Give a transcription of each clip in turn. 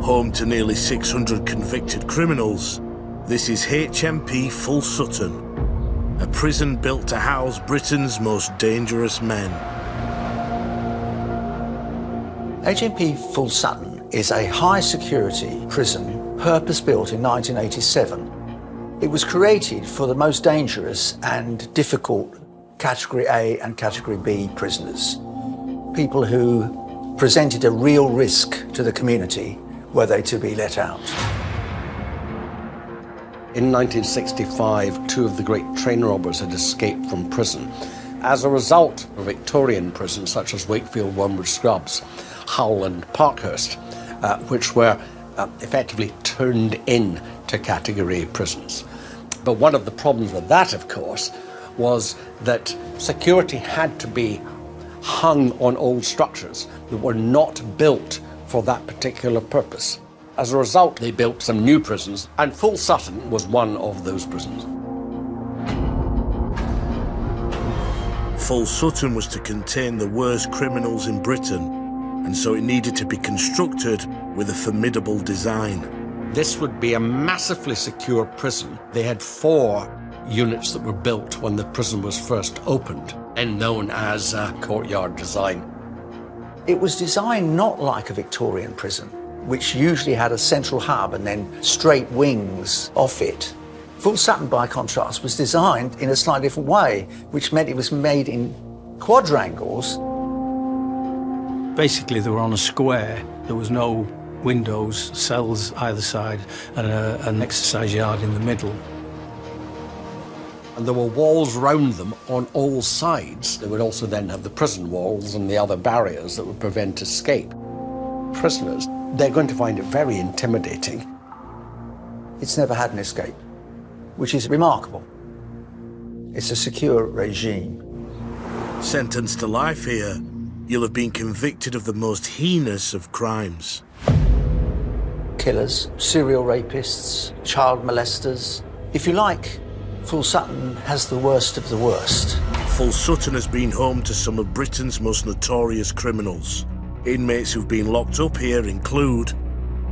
Home to nearly 600 convicted criminals, this is HMP Full Sutton, a prison built to house Britain's most dangerous men. HMP Full Sutton is a high-security prison purpose-built in 1987. It was created for the most dangerous and difficult Category A and Category B prisoners, people who presented a real risk to the community were they to be let out. In 1965, two of the great train robbers had escaped from prison. As a result, Victorian prisons such as Wakefield, Wormwood Scrubs, Hull and Parkhurst, which were effectively turned in to Category A prisons. But one of the problems with that, of course, was that security had to be hung on old structures that were not built for that particular purpose. As a result, they built some new prisons, and Full Sutton was one of those prisons. Full Sutton was to contain the worst criminals in Britain, and so it needed to be constructed with a formidable design. This would be a massively secure prison. They had 4 units that were built when the prison was first opened, and known as courtyard design. It was designed not like a Victorian prison, which usually had a central hub and then straight wings off it. Full Sutton, by contrast, was designed in a slightly different way, which meant it was made in quadrangles. Basically, they were on a square. There was no windows, cells either side, and an exercise yard in the middle. And there were walls round them on all sides. They would also then have the prison walls and the other barriers that would prevent escape. Prisoners, they're going to find it very intimidating. It's never had an escape, which is remarkable. It's a secure regime. Sentenced to life here, you'll have been convicted of the most heinous of crimes. Killers, serial rapists, child molesters. If you like, Full Sutton has the worst of the worst. Full Sutton has been home to some of Britain's most notorious criminals. Inmates who've been locked up here include...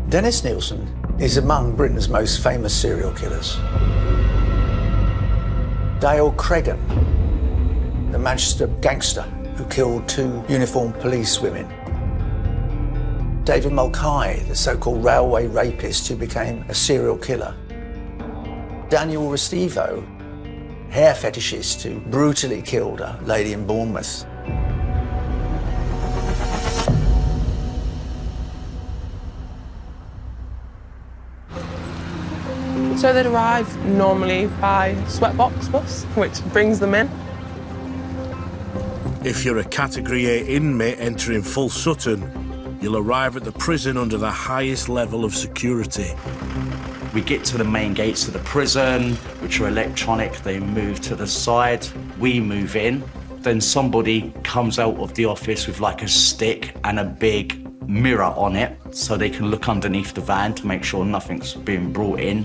Dennis Nielsen is among Britain's most famous serial killers. Dale Cregan, the Manchester gangster who killed 2 uniformed police women. David Mulcahy, the so-called railway rapist who became a serial killer. Daniel Restivo, hair fetishist who brutally killed a lady in Bournemouth. So they'd arrive normally by sweatbox bus, which brings them in. If you're a Category A inmate entering Full Sutton, you'll arrive at the prison under the highest level of security. We get to the main gates of the prison, which are electronic. They move to the side, we move in. Then somebody comes out of the office with like a stick and a big mirror on it, so they can look underneath the van to make sure nothing's being brought in.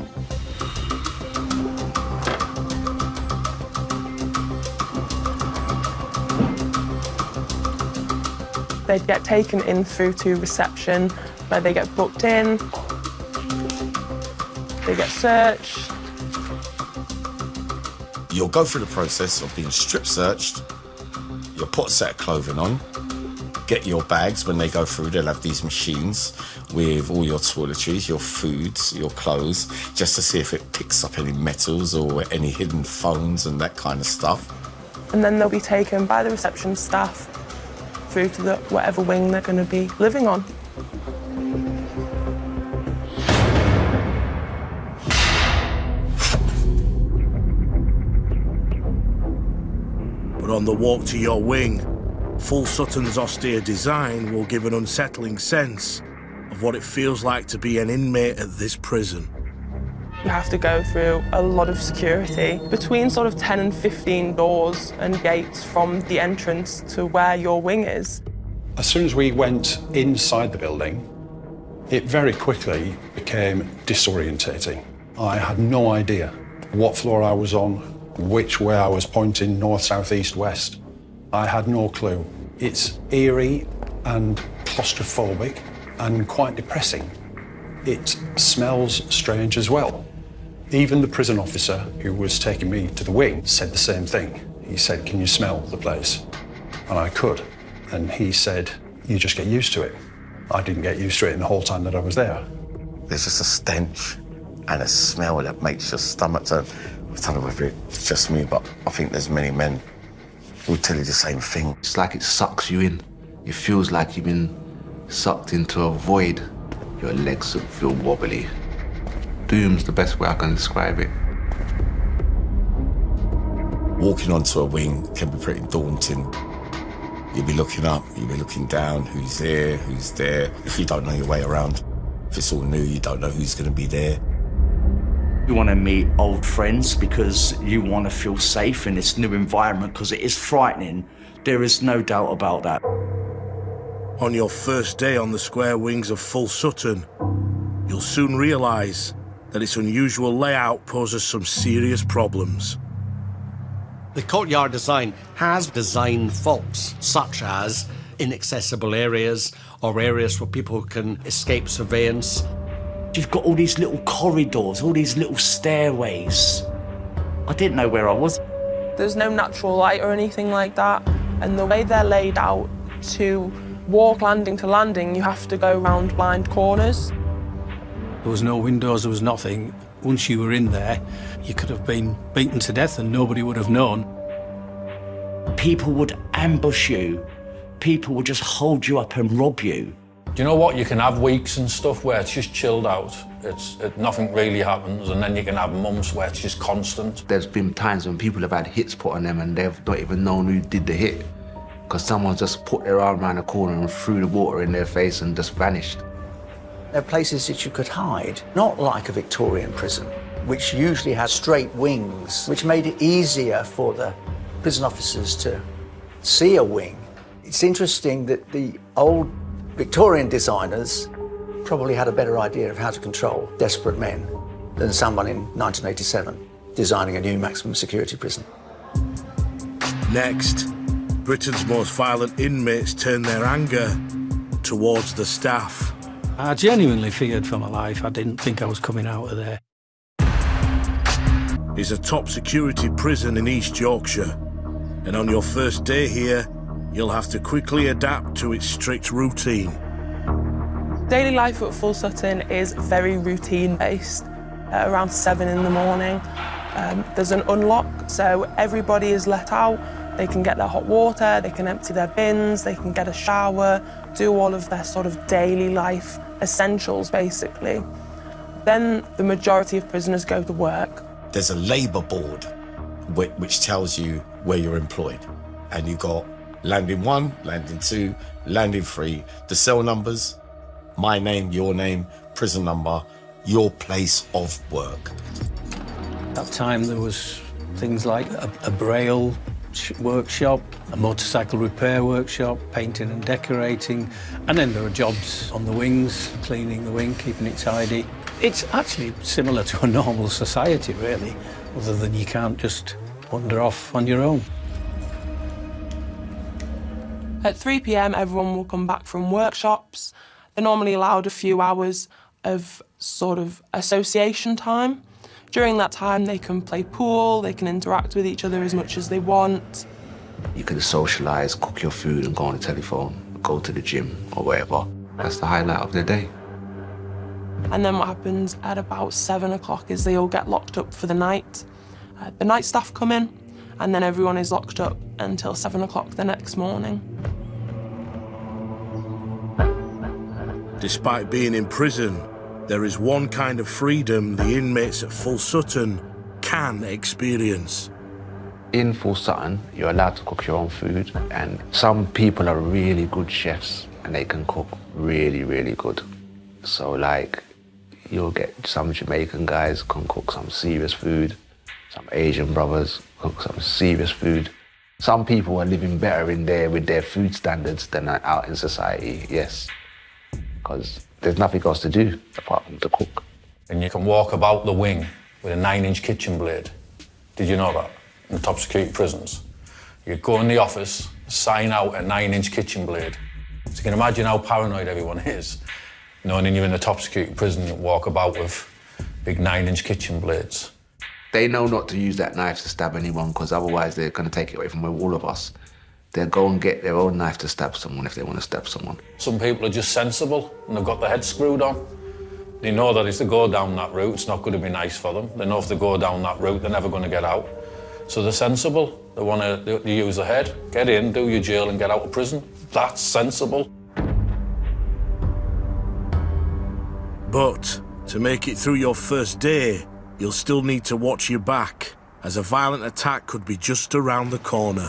They'd get taken in through to reception, where they get booked in. They get searched. You'll go through the process of being strip searched. You'll put a set of clothing on, get your bags. When they go through, they'll have these machines with all your toiletries, your foods, your clothes, just to see if it picks up any metals or any hidden phones and that kind of stuff. And then they'll be taken by the reception staff through to whatever wing they're going to be living on. But on the walk to your wing, Full Sutton's austere design will give an unsettling sense of what it feels like to be an inmate at this prison. You have to go through a lot of security, between sort of 10 and 15 doors and gates from the entrance to where your wing is. As soon as we went inside the building, it very quickly became disorientating. I had no idea what floor I was on, which way I was pointing, north, south, east, west. I had no clue. It's eerie and claustrophobic and quite depressing. It smells strange as well. Even the prison officer who was taking me to the wing said the same thing. He said, "Can you smell the place?" And I could. And he said, "You just get used to it." I didn't get used to it in the whole time that I was there. There's just a stench and a smell that makes your stomach turn. I don't know whether it's just me, but I think there's many men who will tell you the same thing. It's like it sucks you in. It feels like you've been sucked into a void. Your legs feel wobbly. Doom's the best way I can describe it. Walking onto a wing can be pretty daunting. You'll be looking up, you'll be looking down, who's there, who's there. If you don't know your way around, if it's all new, you don't know who's going to be there. You want to meet old friends because you want to feel safe in this new environment, because it is frightening. There is no doubt about that. On your first day on the square wings of Full Sutton, you'll soon realise that its unusual layout poses some serious problems. The courtyard design has design faults, such as inaccessible areas or areas where people can escape surveillance. You've got all these little corridors, all these little stairways. I didn't know where I was. There's no natural light or anything like that, and the way they're laid out, to walk landing to landing, you have to go round blind corners. There was no windows, there was nothing. Once you were in there, you could have been beaten to death and nobody would have known. People would ambush you. People would just hold you up and rob you. Do you know what? You can have weeks and stuff where it's just chilled out. Nothing really happens, and then you can have months where it's just constant. There's been times when people have had hits put on them and they've not even known who did the hit, because someone just put their arm around the corner and threw the water in their face and just vanished. There are places that you could hide, not like a Victorian prison, which usually has straight wings, which made it easier for the prison officers to see a wing. It's interesting that the old Victorian designers probably had a better idea of how to control desperate men than someone in 1987 designing a new maximum security prison. Next, Britain's most violent inmates turn their anger towards the staff. I genuinely feared for my life. I didn't think I was coming out of there. It's a top security prison in East Yorkshire, and on your first day here, you'll have to quickly adapt to its strict routine. Daily life at Full Sutton is very routine-based. Around 7 in the morning, there's an unlock, so everybody is let out. They can get their hot water, they can empty their bins, they can get a shower, do all of their sort of daily life essentials, basically. Then the majority of prisoners go to work. There's a labour board which tells you where you're employed. And you've got landing 1, landing 2, landing 3, the cell numbers, my name, your name, prison number, your place of work. At that time there was things like a braille workshop, a motorcycle repair workshop, painting and decorating, and then there are jobs on the wings, cleaning the wing, keeping it tidy. It's actually similar to a normal society, really, other than you can't just wander off on your own. At 3 p.m, everyone will come back from workshops. They're normally allowed a few hours of sort of association time. During that time, they can play pool, they can interact with each other as much as they want. You can socialise, cook your food and go on the telephone, go to the gym or wherever. That's the highlight of the day. And then what happens at about 7 o'clock is they all get locked up for the night. The night staff come in, and then everyone is locked up until 7 o'clock the next morning. Despite being in prison, there is one kind of freedom the inmates at Full Sutton can experience. In Full Sutton, you're allowed to cook your own food, and some people are really good chefs and they can cook really, really good. So like, you'll get some Jamaican guys can cook some serious food, some Asian brothers cook some serious food. Some people are living better in there with their food standards than are out in society, yes. Because there's nothing else to do apart from to cook. And you can walk about the wing with a 9-inch kitchen blade. Did you know that? In the top security prisons. You go in the office, sign out a 9-inch kitchen blade. So you can imagine how paranoid everyone is. You know, and then you're in a top security prison, you walk about with big 9-inch kitchen blades. They know not to use that knife to stab anyone, because otherwise they're going to take it away from all of us. They'll go and get their own knife to stab someone if they want to stab someone. Some people are just sensible and they've got their head screwed on. They know that if they go down that route, it's not going to be nice for them. They know if they go down that route, they're never going to get out. So they're sensible. They want to use their head, get in, do your jail and get out of prison. That's sensible. But to make it through your first day, you'll still need to watch your back, as a violent attack could be just around the corner.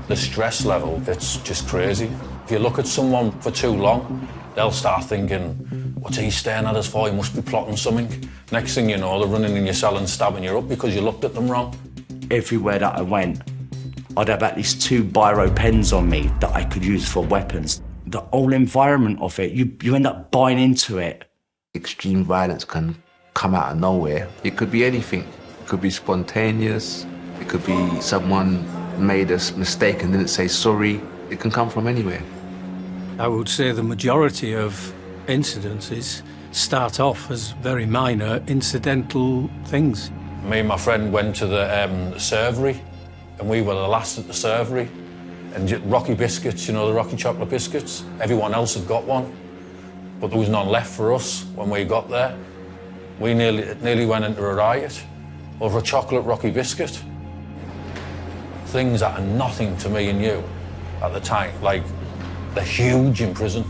The stress level, it's just crazy. If you look at someone for too long, they'll start thinking, what's he staring at us for? He must be plotting something. Next thing you know, they're running in your cell and stabbing you up because you looked at them wrong. Everywhere that I went, I'd have at least 2 biro pens on me that I could use for weapons. The whole environment of it, you end up buying into it. Extreme violence can come out of nowhere. It could be anything. It could be spontaneous. It could be someone made a mistake and didn't say sorry. It can come from anywhere. I would say the majority of incidences start off as very minor, incidental things. Me and my friend went to the servery, and we were the last at the servery. And Rocky biscuits, you know, the Rocky chocolate biscuits, everyone else had got one, but there was none left for us when we got there. We nearly went into a riot over a chocolate Rocky biscuit. Things that are nothing to me and you at the time, like, they're huge in prison.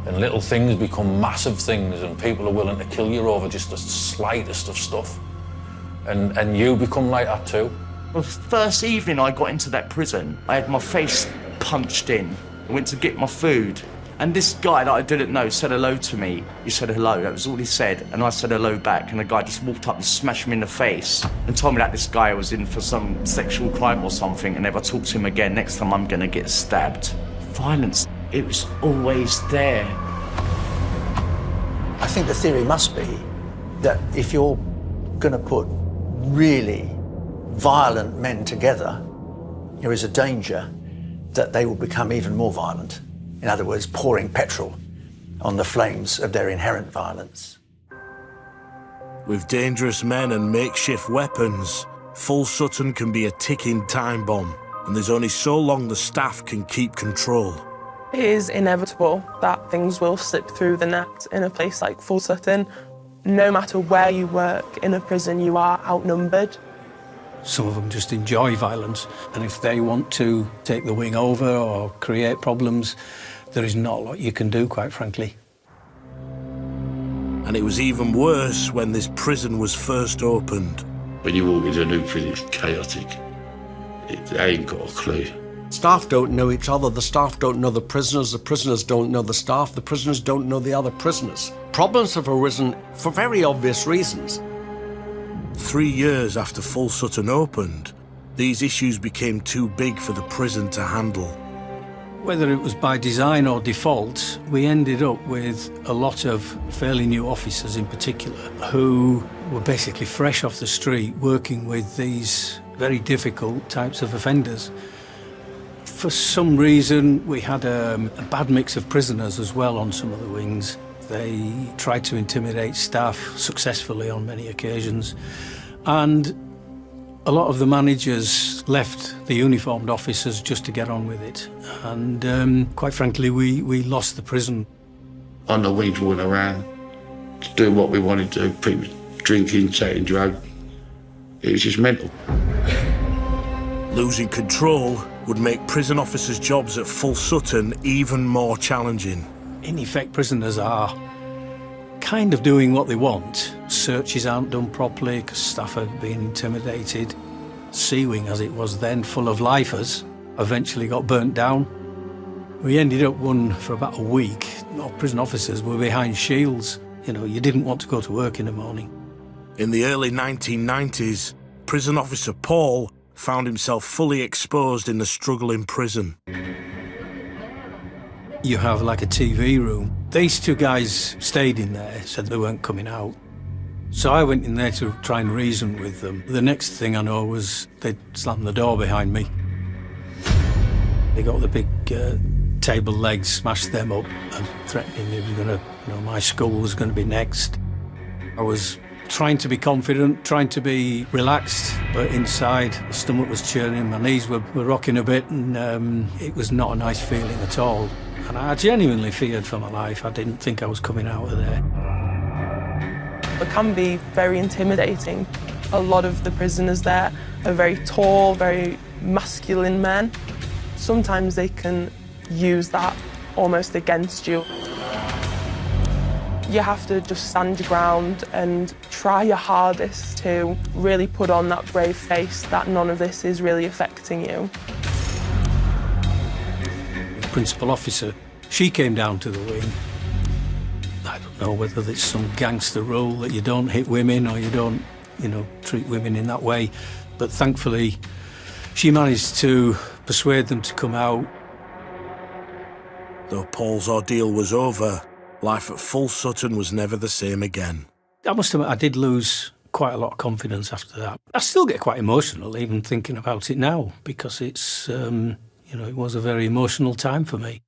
And little things become massive things, and people are willing to kill you over just the slightest of stuff. And you become like that too. The first evening I got into that prison, I had my face punched in. I went to get my food, and this guy that I didn't know said hello to me. He said hello, that was all he said, and I said hello back, and the guy just walked up and smashed me in the face and told me that this guy was in for some sexual crime or something, and if I talk to him again, next time I'm gonna get stabbed. Violence, it was always there. I think the theory must be that if you're going to put really violent men together, there is a danger that they will become even more violent. In other words, pouring petrol on the flames of their inherent violence. With dangerous men and makeshift weapons, Full Sutton can be a ticking time bomb, and there's only so long the staff can keep control. It is inevitable that things will slip through the net in a place like Full Sutton. No matter where you work in a prison, you are outnumbered. Some of them just enjoy violence, and if they want to take the wing over or create problems, there is not a lot you can do, quite frankly. And it was even worse when this prison was first opened. When you walk into a new prison, it's chaotic. They ain't got a clue. Staff don't know each other, the staff don't know the prisoners don't know the staff, the prisoners don't know the other prisoners. Problems have arisen for very obvious reasons. 3 years after Full Sutton opened, these issues became too big for the prison to handle. Whether it was by design or default, we ended up with a lot of fairly new officers in particular who were basically fresh off the street working with these very difficult types of offenders. For some reason, we had a bad mix of prisoners as well on some of the wings. They tried to intimidate staff successfully on many occasions, and a lot of the managers left the uniformed officers just to get on with it. And quite frankly, we lost the prison. On the wings, walking around, to do what we wanted to do, people drinking, taking drugs. It was just mental. Losing control would make prison officers' jobs at Full Sutton even more challenging. In effect, prisoners are kind of doing what they want. Searches aren't done properly because staff are being intimidated. Sea Wing, as it was then, full of lifers, eventually got burnt down. We ended up for about a week. Our prison officers were behind shields. You know, you didn't want to go to work in the morning. In the early 1990s, prison officer Paul found himself fully exposed in the struggle in prison. You have like a TV room. These 2 guys stayed in there, said they weren't coming out. So I went in there to try and reason with them. The next thing I know was they'd slammed the door behind me. They got the big table legs, smashed them up and threatening me my school was going to be next. I was trying to be confident, trying to be relaxed, but inside the stomach was churning, my knees were rocking a bit, and it was not a nice feeling at all. And I genuinely feared for my life. I didn't think I was coming out of there. It can be very intimidating. A lot of the prisoners there are very tall, very masculine men. Sometimes they can use that almost against you. You have to just stand your ground and try your hardest to really put on that brave face that none of this is really affecting you. The principal officer, she came down to the wing. I don't know whether it's some gangster rule that you don't hit women or you don't, treat women in that way, but thankfully she managed to persuade them to come out. Though Paul's ordeal was over, life at Full Sutton was never the same again. I must admit, I did lose quite a lot of confidence after that. I still get quite emotional even thinking about it now, because it's, it was a very emotional time for me.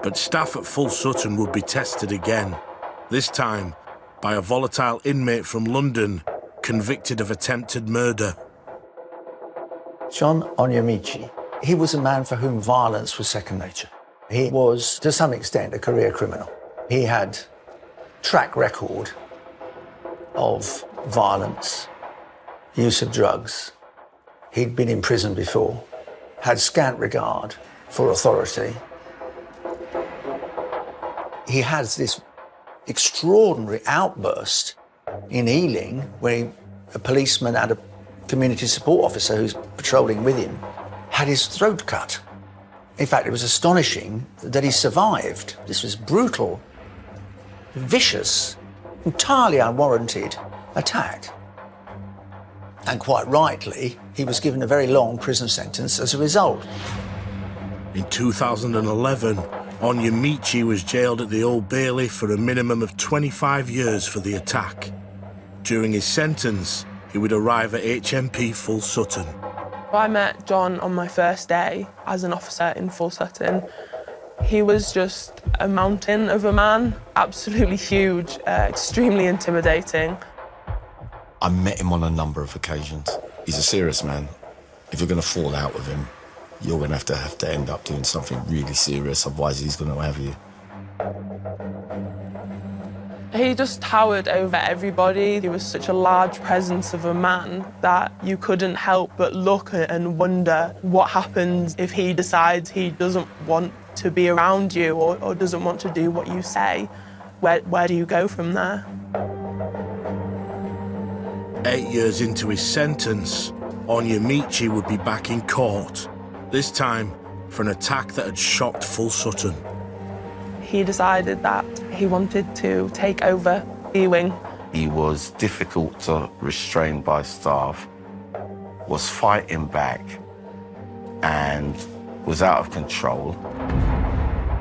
But staff at Full Sutton would be tested again, this time by a volatile inmate from London convicted of attempted murder. John Onyemichi, he was a man for whom violence was second nature. He was, to some extent, a career criminal. He had track record of violence, use of drugs. He'd been in prison before, had scant regard for authority. He has this extraordinary outburst in Ealing where a policeman and a community support officer who's patrolling with him had his throat cut. In fact, it was astonishing that he survived. This was brutal, vicious, entirely unwarranted attack. And quite rightly, he was given a very long prison sentence as a result. In 2011, Onyemichi was jailed at the Old Bailey for a minimum of 25 years for the attack. During his sentence, he would arrive at HMP Full Sutton. I met John on my first day as an officer in Full Sutton. He was just a mountain of a man, absolutely huge, extremely intimidating. I met him on a number of occasions. He's a serious man. If you're going to fall out with him, you're going to have to end up doing something really serious, otherwise he's going to have you. He just towered over everybody. He was such a large presence of a man that you couldn't help but look and wonder what happens if he decides he doesn't want to be around you or doesn't want to do what you say. Where do you go from there? 8 years into his sentence, Onyemichi would be back in court, this time for an attack that had shocked Full Sutton. He decided that he wanted to take over the wing. He was difficult to restrain by staff, was fighting back, and was out of control.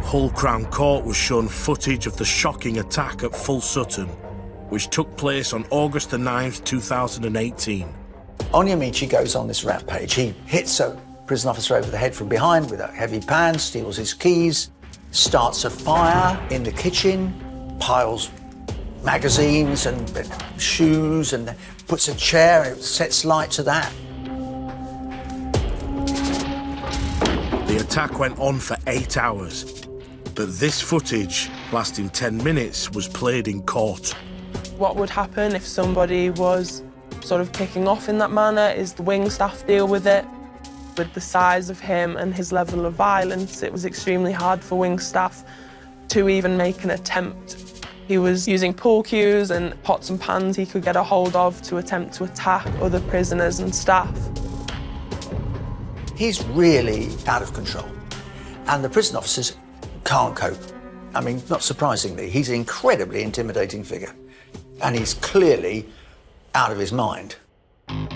Hull Crown Court was shown footage of the shocking attack at Full Sutton, which took place on August the 9th, 2018. Onyemichi goes on this rampage. He hits a prison officer over the head from behind with a heavy pan, steals his keys, starts a fire in the kitchen, piles magazines and shoes, and puts a chair and sets light to that. The attack went on for 8 hours, but this footage, lasting 10 minutes, was played in court. What would happen if somebody was sort of kicking off in that manner is the wing staff deal with it. With the size of him and his level of violence, it was extremely hard for wing staff to even make an attempt. He was using pool cues and pots and pans he could get a hold of to attempt to attack other prisoners and staff. He's really out of control, and the prison officers can't cope. I mean, not surprisingly, he's an incredibly intimidating figure, and he's clearly out of his mind.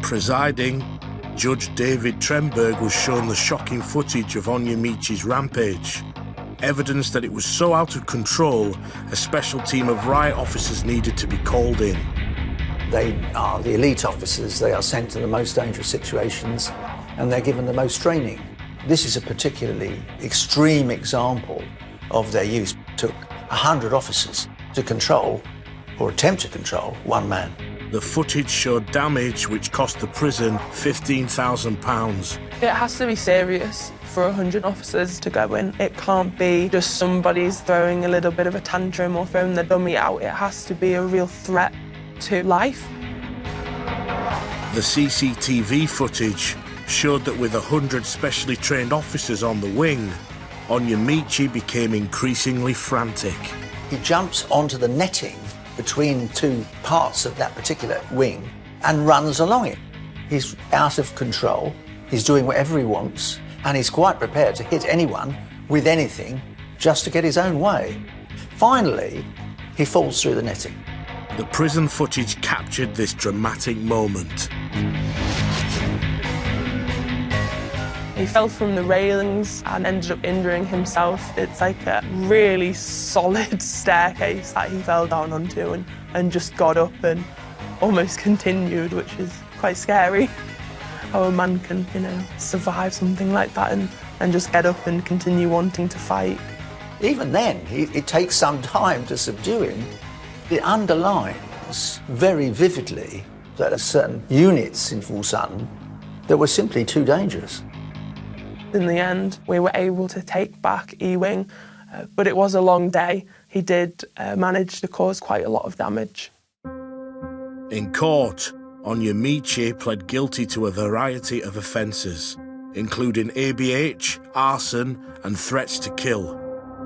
Presiding, Judge David Tremberg was shown the shocking footage of Onyemichi's rampage. Evidence that it was so out of control, a special team of riot officers needed to be called in. They are the elite officers. They are sent to the most dangerous situations. and they're given the most training. This is a particularly extreme example of their use. It took 100 officers to control, or attempt to control, one man. The footage showed damage which cost the prison £15,000. It has to be serious for 100 officers to go in. It can't be just somebody's throwing a little bit of a tantrum or throwing the dummy out. It has to be a real threat to life. The CCTV footage showed that with 100 specially trained officers on the wing, Onyemichi became increasingly frantic. He jumps onto the netting between two parts of that particular wing and runs along it. He's out of control, he's doing whatever he wants, and he's quite prepared to hit anyone with anything just to get his own way. Finally, he falls through the netting. The prison footage captured this dramatic moment. He fell from the railings and ended up injuring himself. It's like a really solid staircase that he fell down onto and just got up and almost continued, which is quite scary. How a man can, survive something like that and just get up and continue wanting to fight. Even then, it takes some time to subdue him. It underlines very vividly that there are certain units in Full Sutton that were simply too dangerous. In the end, we were able to take back Ewing, but it was a long day. He did manage to cause quite a lot of damage. In court, Onyemichi pled guilty to a variety of offences, including ABH, arson and threats to kill.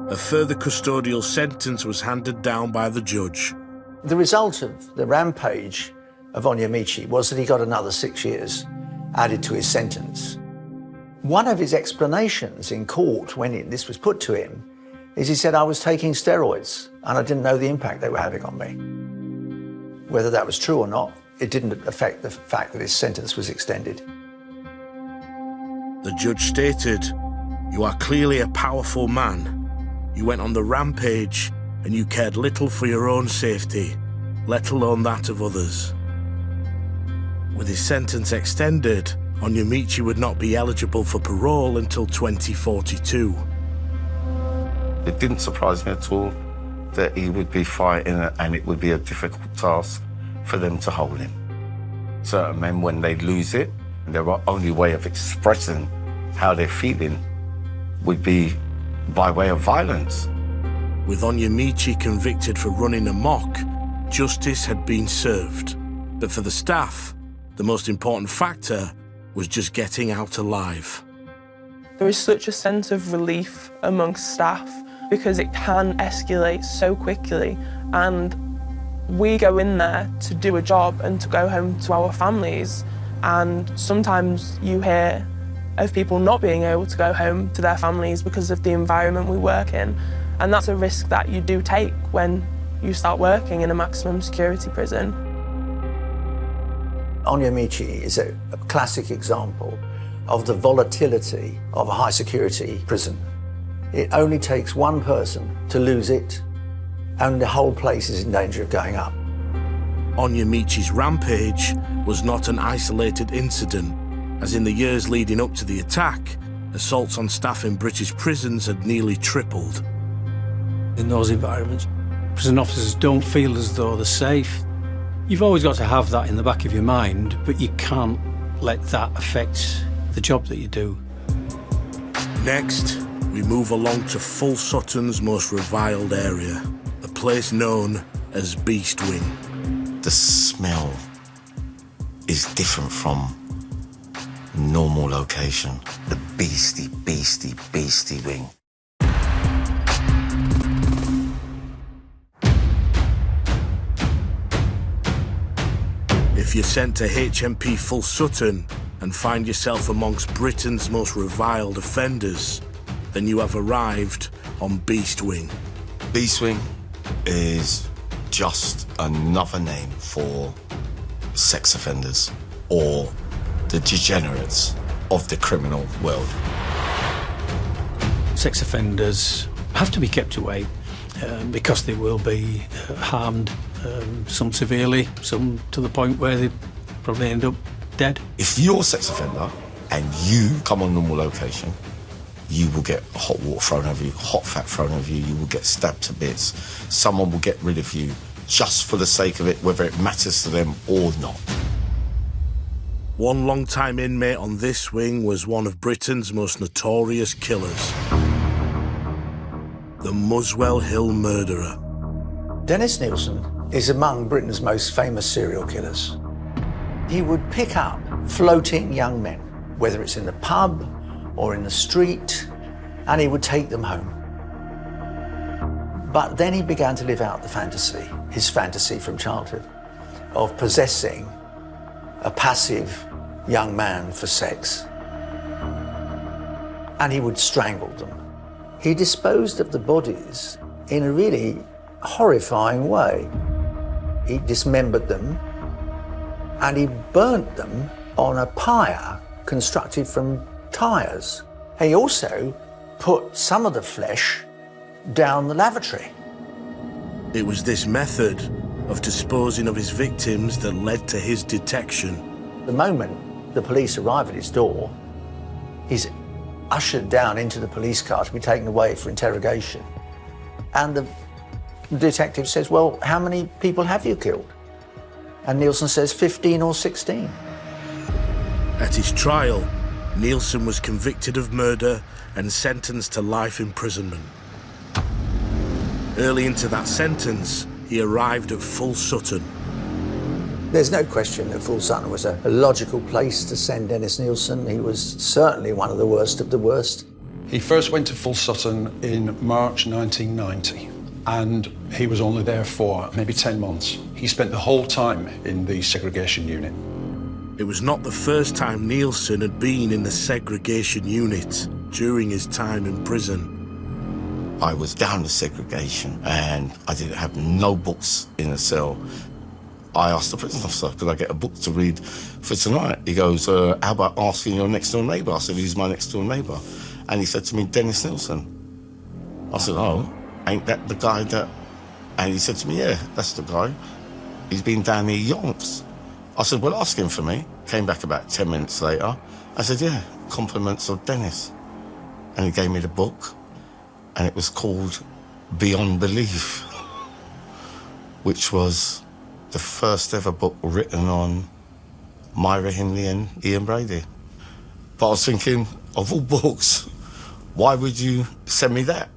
A further custodial sentence was handed down by the judge. The result of the rampage of Onyemichi was that he got another 6 years added to his sentence. One of his explanations in court when this was put to him is he said, I was taking steroids and I didn't know the impact they were having on me. Whether that was true or not, it didn't affect the fact that his sentence was extended. The judge stated, "You are clearly a powerful man. You went on the rampage and you cared little for your own safety, let alone that of others." With his sentence extended, Onyemichi would not be eligible for parole until 2042. It didn't surprise me at all that he would be fighting and it would be a difficult task for them to hold him. Certain men, when they lose it, their only way of expressing how they're feeling would be by way of violence. With Onyemichi convicted for running amok, justice had been served. But for the staff, the most important factor was just getting out alive. There is such a sense of relief amongst staff because it can escalate so quickly, and we go in there to do a job and to go home to our families, and sometimes you hear of people not being able to go home to their families because of the environment we work in, and that's a risk that you do take when you start working in a maximum security prison. Onyemichi is a classic example of the volatility of a high security prison. It only takes one person to lose it and the whole place is in danger of going up. Onyemichi's rampage was not an isolated incident, as in the years leading up to the attack, assaults on staff in British prisons had nearly tripled. In those environments, prison officers don't feel as though they're safe. You've always got to have that in the back of your mind, but you can't let that affect the job that you do. Next, we move along to Full Sutton's most reviled area, a place known as Beast Wing. The smell is different from normal location. The beastie wing. If you're sent to HMP Full Sutton and find yourself amongst Britain's most reviled offenders, then you have arrived on Beast Wing. Beast Wing is just another name for sex offenders or the degenerates of the criminal world. Sex offenders have to be kept away because they will be harmed, some severely, some to the point where they probably end up dead. If you're a sex offender and you come on normal location, you will get hot water thrown over you, hot fat thrown over you, you will get stabbed to bits. Someone will get rid of you just for the sake of it, whether it matters to them or not. One long-time inmate on this wing was one of Britain's most notorious killers, the Muswell Hill murderer. Dennis Nielsen is among Britain's most famous serial killers. He would pick up floating young men, whether it's in the pub or in the street, and he would take them home. But then he began to live out the fantasy, his fantasy from childhood, of possessing a passive young man for sex. And he would strangle them. He disposed of the bodies in a really horrifying way. He dismembered them and he burnt them on a pyre constructed from tyres. He also put some of the flesh down the lavatory. It was this method of disposing of his victims that led to his detection. The moment the police arrive at his door, he's ushered down into the police car to be taken away for interrogation. And the detective says, well, how many people have you killed? And Nielsen says 15 or 16. At his trial, Nielsen was convicted of murder and sentenced to life imprisonment. Early into that sentence, he arrived at Full Sutton. There's no question that Full Sutton was a logical place to send Dennis Nielsen. He was certainly one of the worst of the worst. He first went to Full Sutton in March 1990, and he was only there for maybe 10 months. He spent the whole time in the segregation unit. It was not the first time Nielsen had been in the segregation unit during his time in prison. I was down to segregation and I didn't have no books in the cell. I asked the prison officer, could I get a book to read for tonight? He goes, how about asking your next door neighbour? I said, who's my next door neighbour? And he said to me, Dennis Nielsen. I said, oh, ain't that the guy that... And he said to me, yeah, that's the guy. He's been down here yonks. I said, well, ask him for me. Came back about 10 minutes later. I said, yeah, compliments of Dennis. And he gave me the book, and it was called Beyond Belief, which was the first ever book written on Myra Hindley and Ian Brady. But I was thinking, of all books, why would you send me that?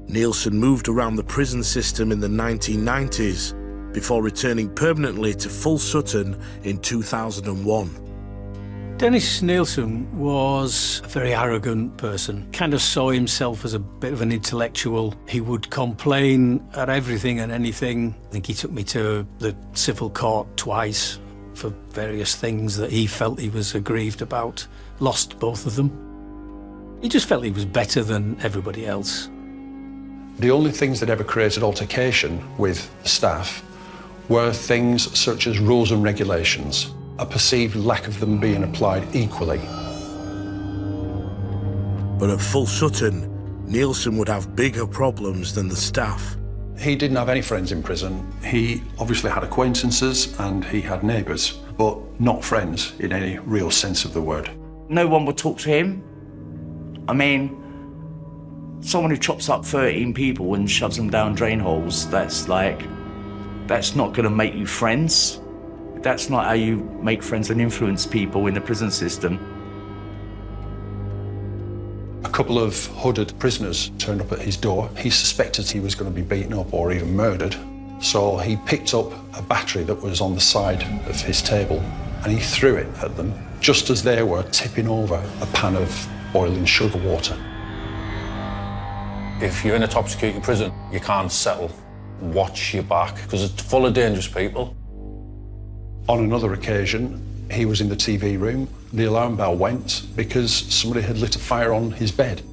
Nielsen moved around the prison system in the 1990s before returning permanently to Full Sutton in 2001. Dennis Nielsen was a very arrogant person, kind of saw himself as a bit of an intellectual. He would complain at everything and anything. I think he took me to the civil court twice for various things that he felt he was aggrieved about. Lost both of them. He just felt he was better than everybody else. The only things that ever created altercation with staff were things such as rules and regulations, a perceived lack of them being applied equally. But at Full Sutton, Nielsen would have bigger problems than the staff. He didn't have any friends in prison. He obviously had acquaintances and he had neighbours, but not friends in any real sense of the word. No one would talk to him. I mean, someone who chops up 13 people and shoves them down drain holes, that's not going to make you friends. That's not how you make friends and influence people in the prison system. A couple of hooded prisoners turned up at his door. He suspected he was going to be beaten up or even murdered. So he picked up a battery that was on the side of his table and he threw it at them just as they were tipping over a pan of boiling sugar water. If you're in a top security prison, you can't settle. Watch your back, because it's full of dangerous people. On another occasion, he was in the TV room. The alarm bell went because somebody had lit a fire on his bed.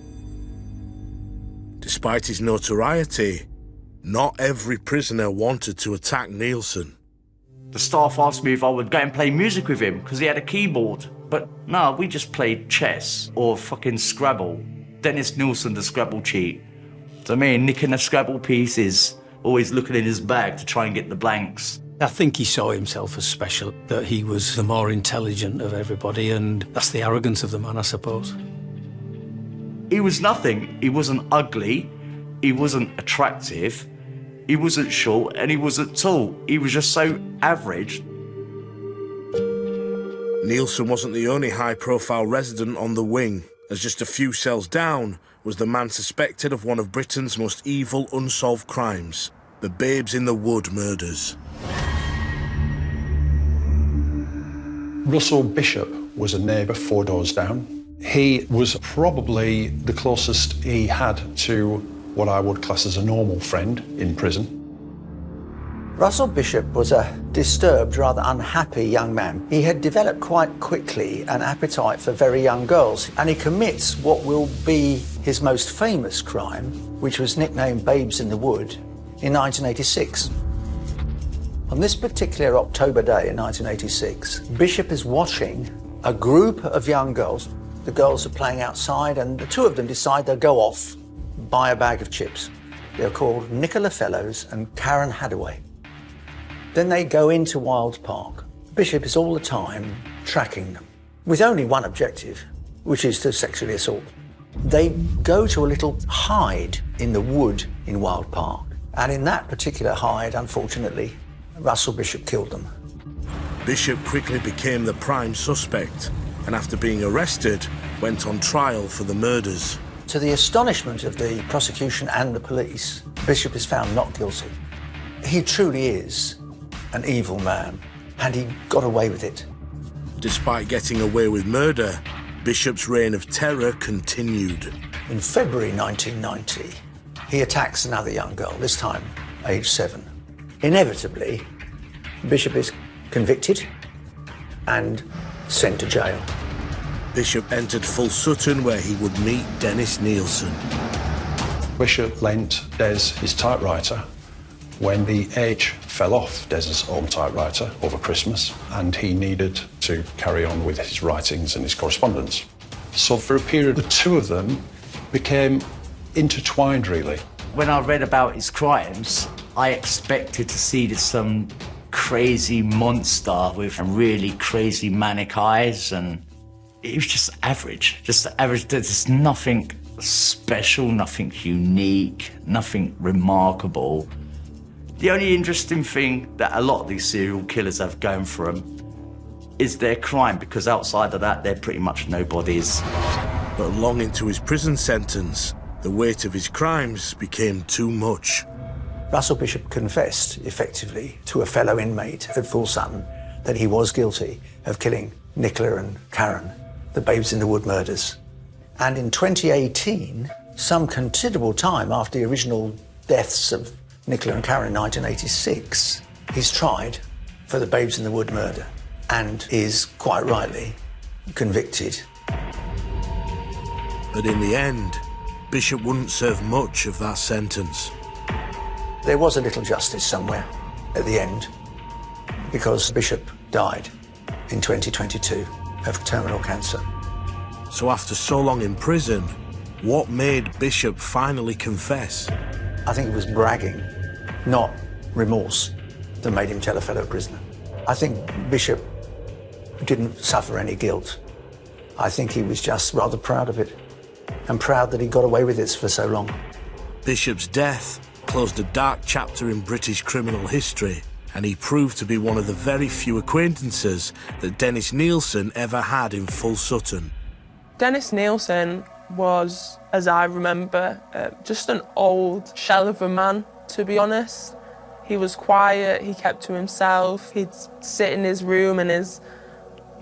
Despite his notoriety, not every prisoner wanted to attack Nielsen. The staff asked me if I would go and play music with him because he had a keyboard. But no, we just played chess or fucking Scrabble. Dennis Nielsen, the Scrabble cheat. So me nicking the Scrabble pieces, always looking in his bag to try and get the blanks. I think he saw himself as special, that he was the more intelligent of everybody, and that's the arrogance of the man, I suppose. He was nothing. He wasn't ugly, he wasn't attractive, he wasn't short, and he wasn't tall. He was just so average. Nielsen wasn't the only high-profile resident on the wing, as just a few cells down was the man suspected of one of Britain's most evil unsolved crimes, the Babes in the Wood murders. Russell Bishop was a neighbour 4 doors down. He was probably the closest he had to what I would class as a normal friend in prison. Russell Bishop was a disturbed, rather unhappy young man. He had developed quite quickly an appetite for very young girls, and he commits what will be his most famous crime, which was nicknamed Babes in the Wood, in 1986. On this particular October day in 1986, Bishop is watching a group of young girls. The girls are playing outside, and the two of them decide they'll go off, buy a bag of chips. They're called Nicola Fellows and Karen Hadaway. Then they go into Wild Park. Bishop is all the time tracking them, with only one objective, which is to sexually assault. They go to a little hide in the wood in Wild Park, and in that particular hide, unfortunately, Russell Bishop killed them. Bishop quickly became the prime suspect, and after being arrested, went on trial for the murders. To the astonishment of the prosecution and the police, Bishop is found not guilty. He truly is an evil man, and he got away with it. Despite getting away with murder, Bishop's reign of terror continued. In February 1990, he attacks another young girl, this time aged 7. Inevitably, Bishop is convicted and sent to jail. Bishop entered Full Sutton, where he would meet Dennis Nielsen. Bishop lent Des his typewriter when the H fell off Des's own typewriter over Christmas, and he needed to carry on with his writings and his correspondence. So for a period, the two of them became intertwined, really. When I read about his crimes, I expected to see some crazy monster with really crazy manic eyes, and it was just average. There's nothing special, nothing unique, nothing remarkable. The only interesting thing that a lot of these serial killers have going for them is their crime, because outside of that, they're pretty much nobodies. But long into his prison sentence, the weight of his crimes became too much. Russell Bishop confessed, effectively, to a fellow inmate at Full Sutton that he was guilty of killing Nicola and Karen, the Babes in the Wood murders. And in 2018, some considerable time after the original deaths of Nicola and Karen in 1986, he's tried for the Babes in the Wood murder and is, quite rightly, convicted. But in the end, Bishop wouldn't serve much of that sentence. There was a little justice somewhere at the end, because Bishop died in 2022 of terminal cancer. So after so long in prison, what made Bishop finally confess? I think it was bragging, not remorse, that made him tell a fellow prisoner. I think Bishop didn't suffer any guilt. I think he was just rather proud of it, and proud that he got away with this for so long. Bishop's death closed a dark chapter in British criminal history, and he proved to be one of the very few acquaintances that Dennis Nielsen ever had in Full Sutton. Dennis Nielsen was, as I remember, just an old shell of a man, to be honest. He was quiet, he kept to himself, he'd sit in his room in his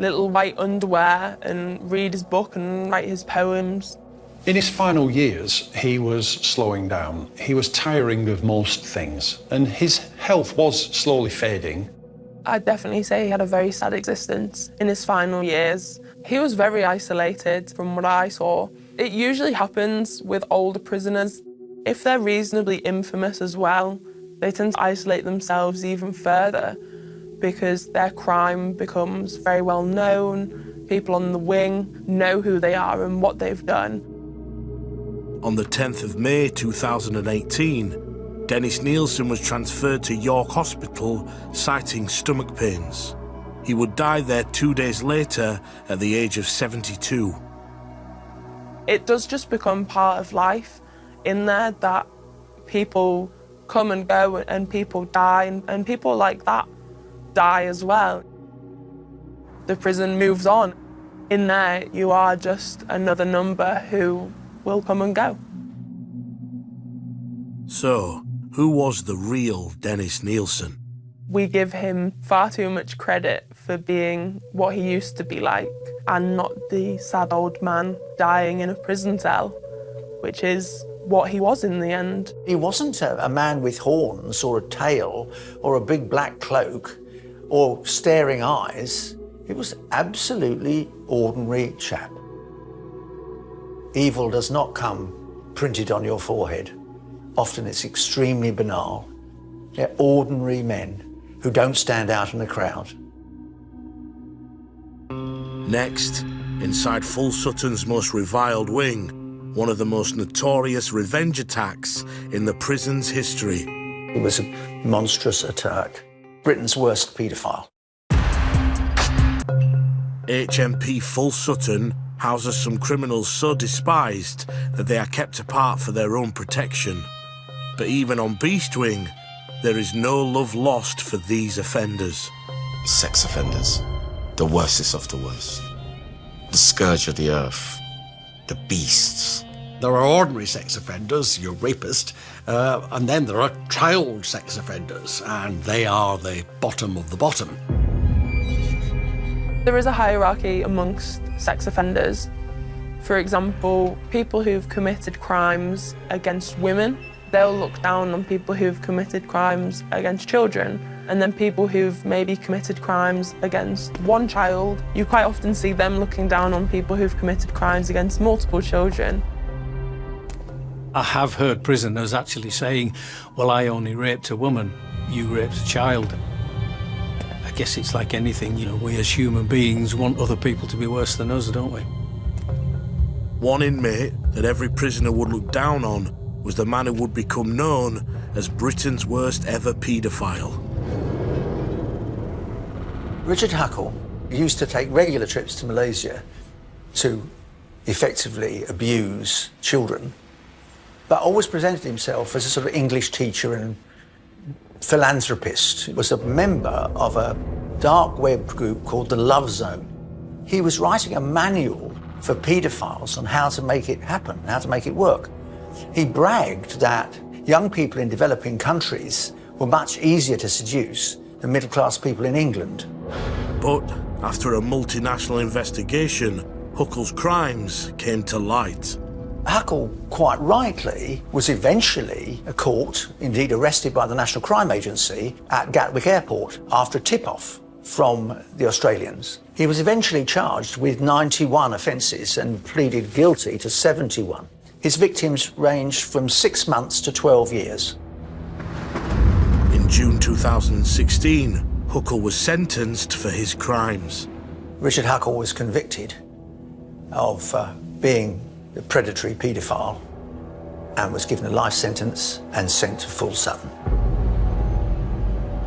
little white underwear and read his book and write his poems. In his final years, he was slowing down. He was tiring of most things, and his health was slowly fading. I'd definitely say he had a very sad existence in his final years. He was very isolated from what I saw. It usually happens with older prisoners. If they're reasonably infamous as well, they tend to isolate themselves even further because their crime becomes very well known. People on the wing know who they are and what they've done. On the 10th of May 2018, Dennis Nielsen was transferred to York Hospital, citing stomach pains. He would die there 2 days later at the age of 72. It does just become part of life in there that people come and go and people die and people like that die as well. The prison moves on. In there, you are just another number who will come and go. So, who was the real Dennis Nielsen? We give him far too much credit for being what he used to be like and not the sad old man dying in a prison cell, which is what he was in the end. He wasn't a man with horns or a tail or a big black cloak or staring eyes. He was absolutely ordinary chap. Evil does not come printed on your forehead. Often it's extremely banal. They're ordinary men who don't stand out in the crowd. Next, inside Full Sutton's most reviled wing, one of the most notorious revenge attacks in the prison's history. It was a monstrous attack. Britain's worst paedophile. HMP Full Sutton houses some criminals so despised that they are kept apart for their own protection. But even on Beast Wing, there is no love lost for these offenders. Sex offenders, the worstest of the worst. The scourge of the earth, the beasts. There are ordinary sex offenders, your rapist, and then there are child sex offenders, and they are the bottom of the bottom. There is a hierarchy amongst sex offenders. For example, people who've committed crimes against women, they'll look down on people who've committed crimes against children. And then people who've maybe committed crimes against one child, you quite often see them looking down on people who've committed crimes against multiple children. I have heard prisoners actually saying, well, I only raped a woman, you raped a child. I guess it's like anything, you know, we as human beings want other people to be worse than us, don't we? One inmate that every prisoner would look down on was the man who would become known as Britain's worst ever paedophile. Richard Huckle used to take regular trips to Malaysia to effectively abuse children, but always presented himself as a sort of English teacher and philanthropist. He was a member of a dark web group called the Love Zone. He was writing a manual for paedophiles on how to make it happen, how to make it work. He bragged that young people in developing countries were much easier to seduce than middle-class people in England. But after a multinational investigation, Huckle's crimes came to light. Huckle, quite rightly, was eventually caught, indeed arrested by the National Crime Agency at Gatwick Airport after a tip-off from the Australians. He was eventually charged with 91 offences and pleaded guilty to 71. His victims ranged from 6 months to 12 years. In June 2016, Huckle was sentenced for his crimes. Richard Huckle was convicted of being a predatory paedophile and was given a life sentence and sent to Full Sutton.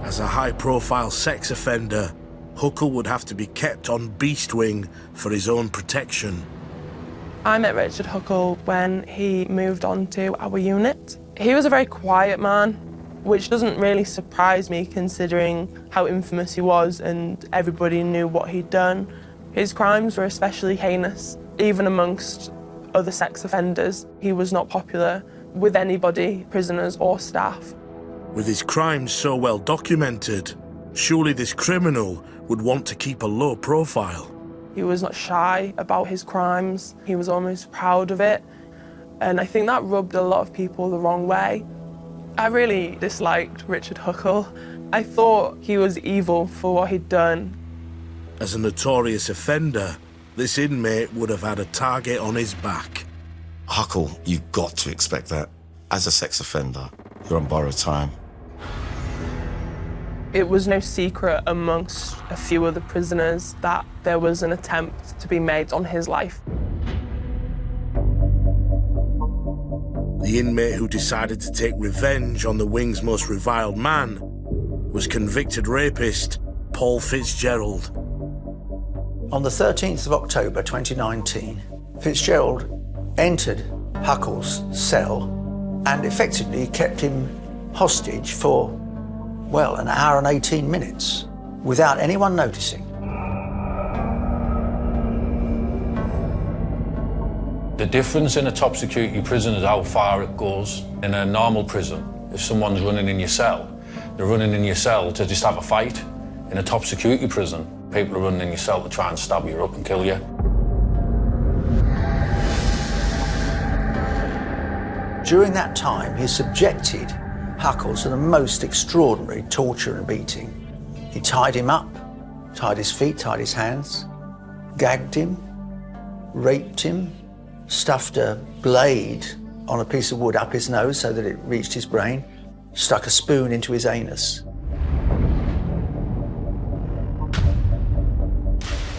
As a high-profile sex offender, Huckle would have to be kept on Beast Wing for his own protection. I met Richard Huckle when he moved on to our unit. He was a very quiet man, which doesn't really surprise me considering how infamous he was and everybody knew what he'd done. His crimes were especially heinous, even amongst other sex offenders. He was not popular with anybody, prisoners or staff. With his crimes so well documented, surely this criminal would want to keep a low profile. He was not shy about his crimes. He was almost proud of it. And I think that rubbed a lot of people the wrong way. I really disliked Richard Huckle. I thought he was evil for what he'd done. As a notorious offender, this inmate would have had a target on his back. Huckle, you've got to expect that. As a sex offender, you're on borrowed time. It was no secret amongst a few of the prisoners that there was an attempt to be made on his life. The the inmate who decided to take revenge on the wing's most reviled man was convicted rapist Paul Fitzgerald. On the 13th of October 2019, Fitzgerald entered Huckle's cell and effectively kept him hostage for, well, an hour and 18 minutes without anyone noticing. The difference in a top security prison is how far it goes. In a normal prison, if someone's running in your cell, they're running in your cell to just have a fight. In a top security prison, people are running in your cell to try and stab you up and kill you. During that time, he subjected Huckle to the most extraordinary torture and beating. He tied him up, tied his feet, tied his hands, gagged him, raped him, stuffed a blade on a piece of wood up his nose so that it reached his brain, stuck a spoon into his anus.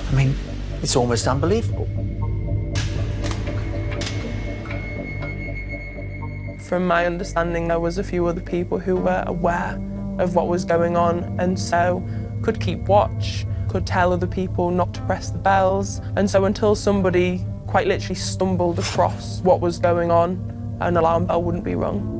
I mean, it's almost unbelievable. From my understanding, there was a few other people who were aware of what was going on and so could keep watch, could tell other people not to press the bells. And so until somebody quite literally stumbled across what was going on, an alarm bell wouldn't be rung.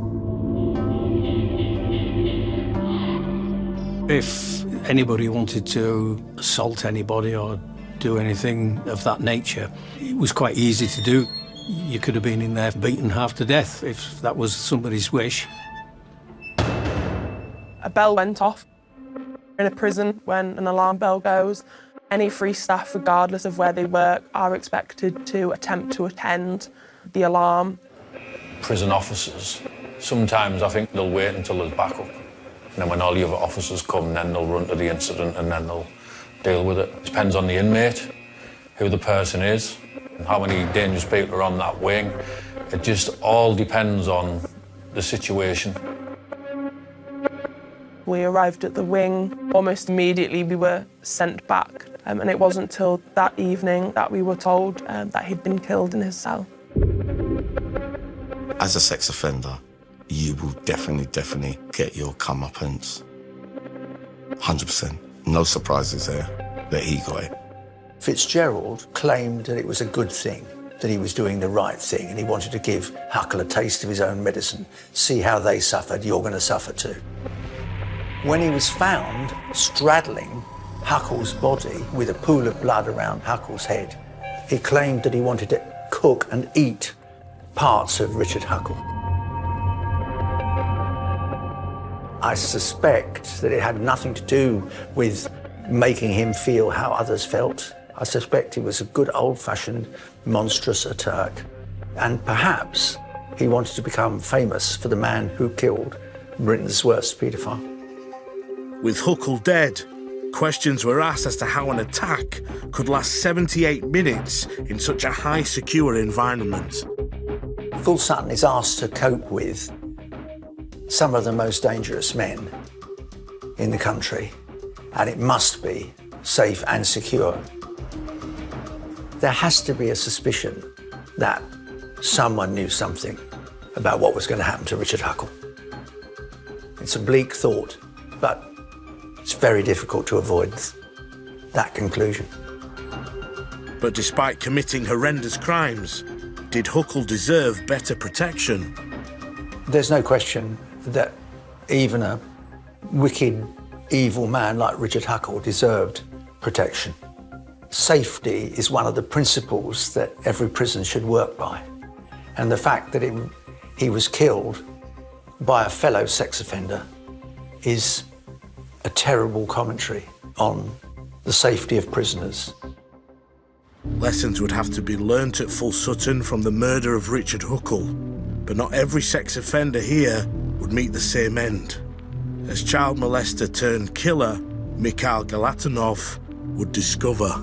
If anybody wanted to assault anybody or do anything of that nature, it was quite easy to do. You could have been in there beaten half to death if that was somebody's wish. A bell went off. In a prison, when an alarm bell goes, any free staff, regardless of where they work, are expected to attempt to attend the alarm. Prison officers, sometimes I think they'll wait until there's backup. And then when all the other officers come, then they'll run to the incident and then they'll deal with it. It depends on the inmate, who the person is, and how many dangerous people are on that wing. It just all depends on the situation. We arrived at the wing. Almost immediately we were sent back, and it wasn't until that evening that we were told that he'd been killed in his cell. As a sex offender, you will definitely get your comeuppance. 100%. No surprises there that he got it. Fitzgerald claimed that it was a good thing, that he was doing the right thing, and he wanted to give Huckle a taste of his own medicine. See how they suffered, you're going to suffer too. When he was found straddling Huckle's body with a pool of blood around Huckle's head, he claimed that he wanted to cook and eat parts of Richard Huckle. I suspect that it had nothing to do with making him feel how others felt. I suspect it was a good old-fashioned monstrous attack. And perhaps he wanted to become famous for the man who killed Britain's worst paedophile. With Huckle dead, questions were asked as to how an attack could last 78 minutes in such a high secure environment. Full Sutton is asked to cope with some of the most dangerous men in the country, and it must be safe and secure. There has to be a suspicion that someone knew something about what was going to happen to Richard Huckle. It's a bleak thought, but it's very difficult to avoid that conclusion. But despite committing horrendous crimes, did Huckle deserve better protection? There's no question that even a wicked, evil man like Richard Huckle deserved protection. Safety is one of the principles that every prison should work by. And the fact that he was killed by a fellow sex offender is a terrible commentary on the safety of prisoners. Lessons would have to be learnt at Full Sutton from the murder of Richard Huckle, but not every sex offender here would meet the same end. As child molester turned killer, Mikhail Galatinov would discover.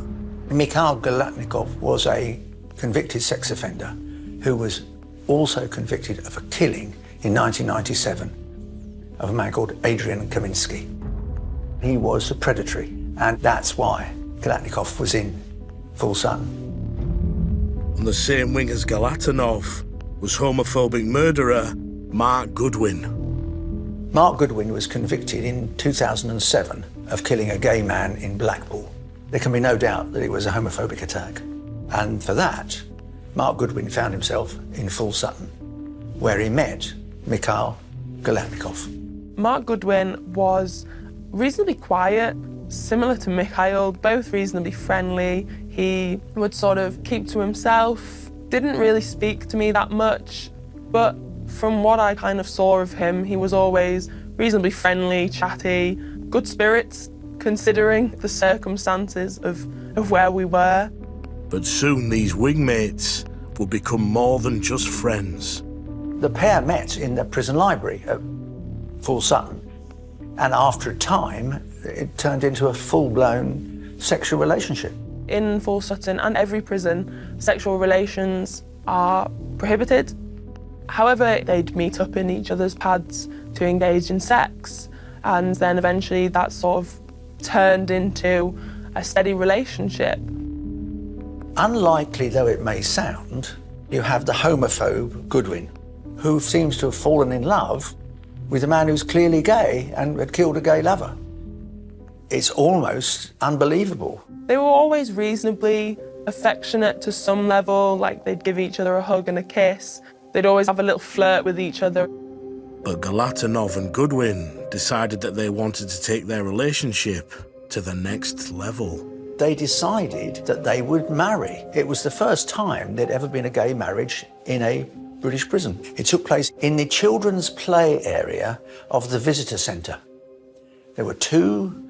Mikhail Galatnikov was a convicted sex offender who was also convicted of a killing in 1997 of a man called Adrian Kaminsky. He was a predatory, and that's why Galatnikov was in Full Sutton. On the same wing as Galatinov, was homophobic murderer Mark Goodwin. Mark Goodwin was convicted in 2007 of killing a gay man in Blackpool. There can be no doubt that it was a homophobic attack. And for that, Mark Goodwin found himself in Full Sutton, where he met Mikhail Galatnikov. Mark Goodwin was reasonably quiet, similar to Mikhail, both reasonably friendly. He would sort of keep to himself, didn't really speak to me that much, but from what I kind of saw of him, he was always reasonably friendly, chatty, good spirits, considering the circumstances of where we were. But soon these wingmates would become more than just friends. The pair met in the prison library at Full Sutton, and after a time, it turned into a full-blown sexual relationship. In Full Sutton and every prison, sexual relations are prohibited. However, they'd meet up in each other's pads to engage in sex, and then eventually that sort of turned into a steady relationship. Unlikely though it may sound, you have the homophobe Goodwin, who seems to have fallen in love with a man who's clearly gay and had killed a gay lover. It's almost unbelievable. They were always reasonably affectionate to some level, like they'd give each other a hug and a kiss. They'd always have a little flirt with each other. But Galatnikov and Goodwin decided that they wanted to take their relationship to the next level. They decided that they would marry. It was the first time there'd ever been a gay marriage in a British prison. It took place in the children's play area of the visitor centre. There were 2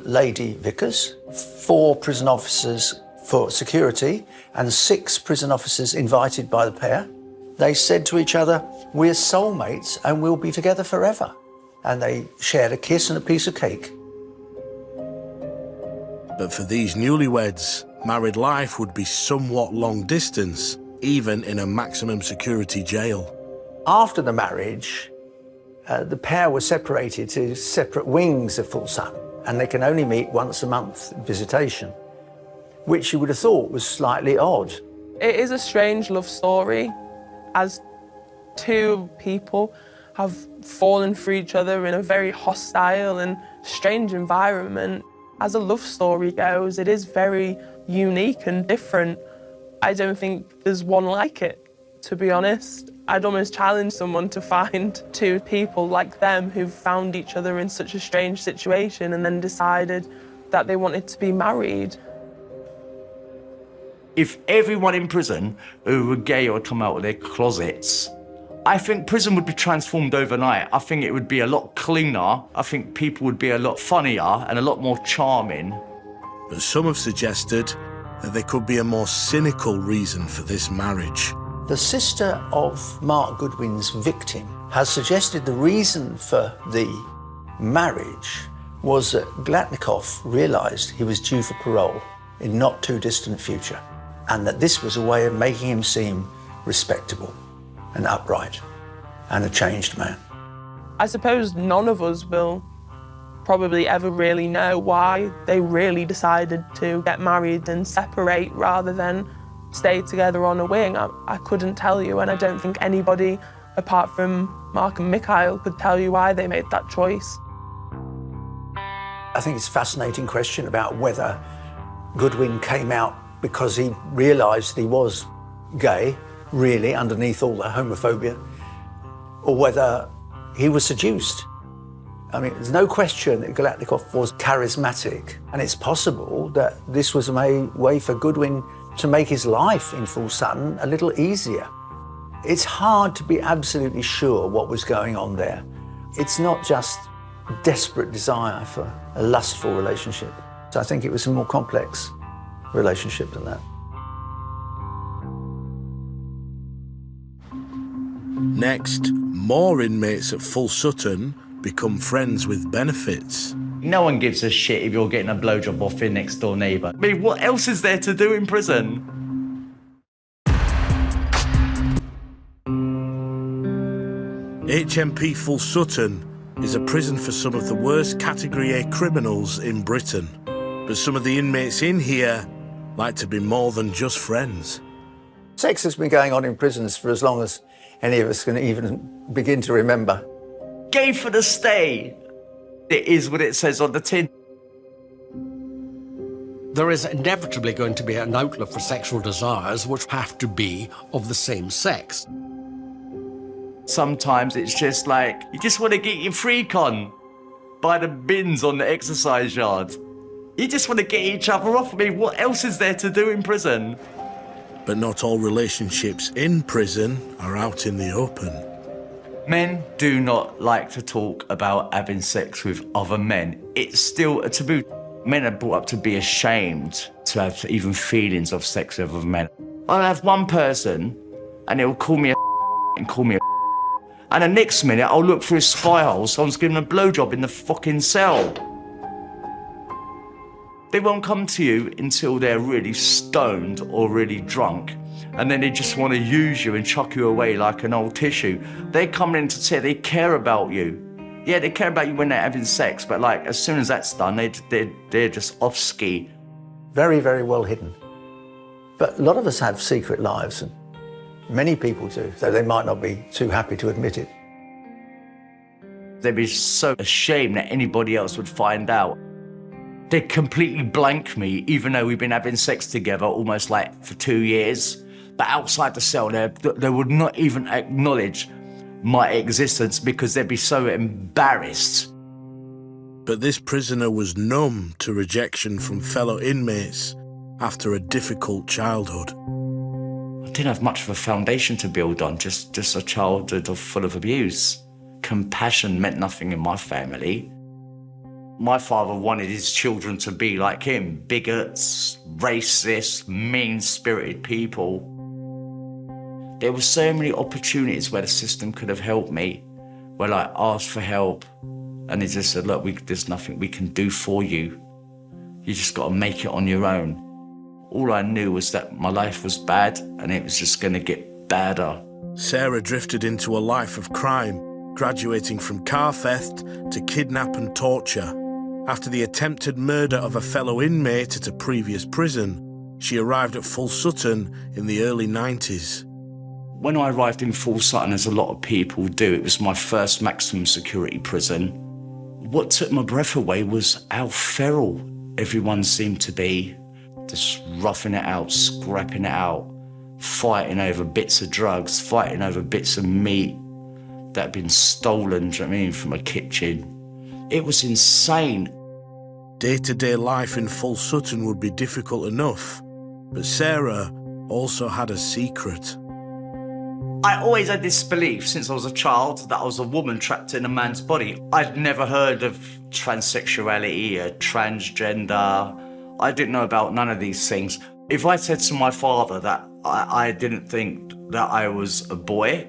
lady vicars, 4 prison officers for security, and 6 prison officers invited by the pair. They said to each other, "We're soulmates and we'll be together forever." And they shared a kiss and a piece of cake. But for these newlyweds, married life would be somewhat long distance, even in a maximum security jail. After the marriage, the pair were separated to separate wings of Full Sutton, and they can only meet once a month visitation, which you would have thought was slightly odd. It is a strange love story, as 2 people have fallen for each other in a very hostile and strange environment. As a love story goes, it is very unique and different. I don't think there's one like it, to be honest. I'd almost challenge someone to find 2 people like them who found each other in such a strange situation and then decided that they wanted to be married. If everyone in prison who were gay would come out of their closets, I think prison would be transformed overnight. I think it would be a lot cleaner. I think people would be a lot funnier and a lot more charming. But some have suggested that there could be a more cynical reason for this marriage. The sister of Mark Goodwin's victim has suggested the reason for the marriage was that Galatnikov realised he was due for parole in not too distant future, and that this was a way of making him seem respectable and upright and a changed man. I suppose none of us will probably ever really know why they really decided to get married and separate rather than stay together on a wing. I couldn't tell you, and I don't think anybody apart from Mark and Mikhail could tell you why they made that choice. I think it's a fascinating question about whether Goodwin came out because he realised he was gay, really, underneath all the homophobia, or whether he was seduced. I mean, there's no question that Galatnikov was charismatic, and it's possible that this was a way for Goodwin to make his life in Full Sutton a little easier. It's hard to be absolutely sure what was going on there. It's not just desperate desire for a lustful relationship. So I think it was a more complex relationship than that. Next, more inmates at Full Sutton become friends with benefits. No one gives a shit if you're getting a blowjob off your next door neighbour. I mean, what else is there to do in prison? HMP Full Sutton is a prison for some of the worst Category A criminals in Britain. But some of the inmates in here like to be more than just friends. Sex has been going on in prisons for as long as any of us can even begin to remember. Gay for the stay. It is what it says on the tin. There is inevitably going to be an outlet for sexual desires which have to be of the same sex. Sometimes it's just like, you just want to get your freak on by the bins on the exercise yard. You just want to get each other off. I mean, what else is there to do in prison? But not all relationships in prison are out in the open. Men do not like to talk about having sex with other men. It's still a taboo. Men are brought up to be ashamed to have even feelings of sex with other men. I'll have one person and he'll call me a and call me a and the next minute I'll look through his spy hole, someone's giving a blowjob in the fucking cell. They won't come to you until they're really stoned or really drunk, and then they just want to use you and chuck you away like an old tissue. They're coming in to say they care about you. Yeah, they care about you when they're having sex, but like as soon as that's done, they're just off ski. Very, very well hidden. But a lot of us have secret lives, and many people do, though they might not be too happy to admit it. They'd be so ashamed that anybody else would find out. They'd completely blank me, even though we've been having sex together almost like for 2 years. But outside the cell, they would not even acknowledge my existence because they'd be so embarrassed. But this prisoner was numb to rejection from fellow inmates after a difficult childhood. I didn't have much of a foundation to build on, just a childhood full of abuse. Compassion meant nothing in my family. My father wanted his children to be like him, bigots, racist, mean-spirited people. There were so many opportunities where the system could have helped me, where I asked for help, and they just said, look, there's nothing we can do for you. You just got to make it on your own. All I knew was that my life was bad, and it was just going to get badder. Sarah drifted into a life of crime, graduating from car theft to kidnap and torture. After the attempted murder of a fellow inmate at a previous prison, she arrived at Full Sutton in the early 90s. When I arrived in Full Sutton, as a lot of people do, it was my first maximum security prison. What took my breath away was how feral everyone seemed to be. Just roughing it out, scrapping it out, fighting over bits of drugs, fighting over bits of meat that had been stolen, do you know what I mean, from a kitchen. It was insane. Day-to-day life in Full Sutton would be difficult enough, but Sarah also had a secret. I always had this belief since I was a child that I was a woman trapped in a man's body. I'd never heard of transsexuality or transgender. I didn't know about none of these things. If I said to my father that I didn't think that I was a boy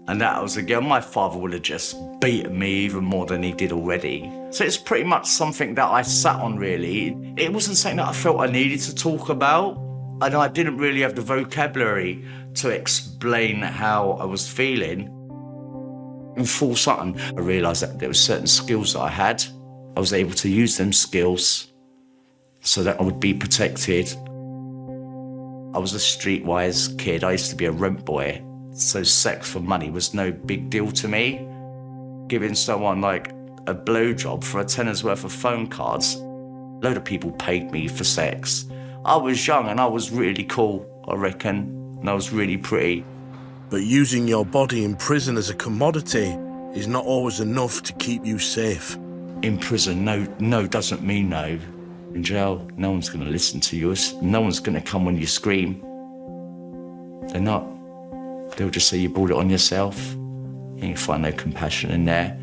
and that I was a girl, my father would have just beaten me even more than he did already. So it's pretty much something that I sat on, really. It wasn't something that I felt I needed to talk about, and I didn't really have the vocabulary to explain how I was feeling. In Full Sutton, I realised that there were certain skills that I had. I was able to use them skills so that I would be protected. I was a streetwise kid. I used to be a rent boy, so sex for money was no big deal to me. Giving someone like a blowjob for a tenner's worth of phone cards, a load of people paid me for sex. I was young and I was really cool, I reckon, and I was really pretty. But using your body in prison as a commodity is not always enough to keep you safe. In prison, no doesn't mean no. In jail, no one's going to listen to you. No one's going to come when you scream. They're not. They'll just say you brought it on yourself. You can find no compassion in there.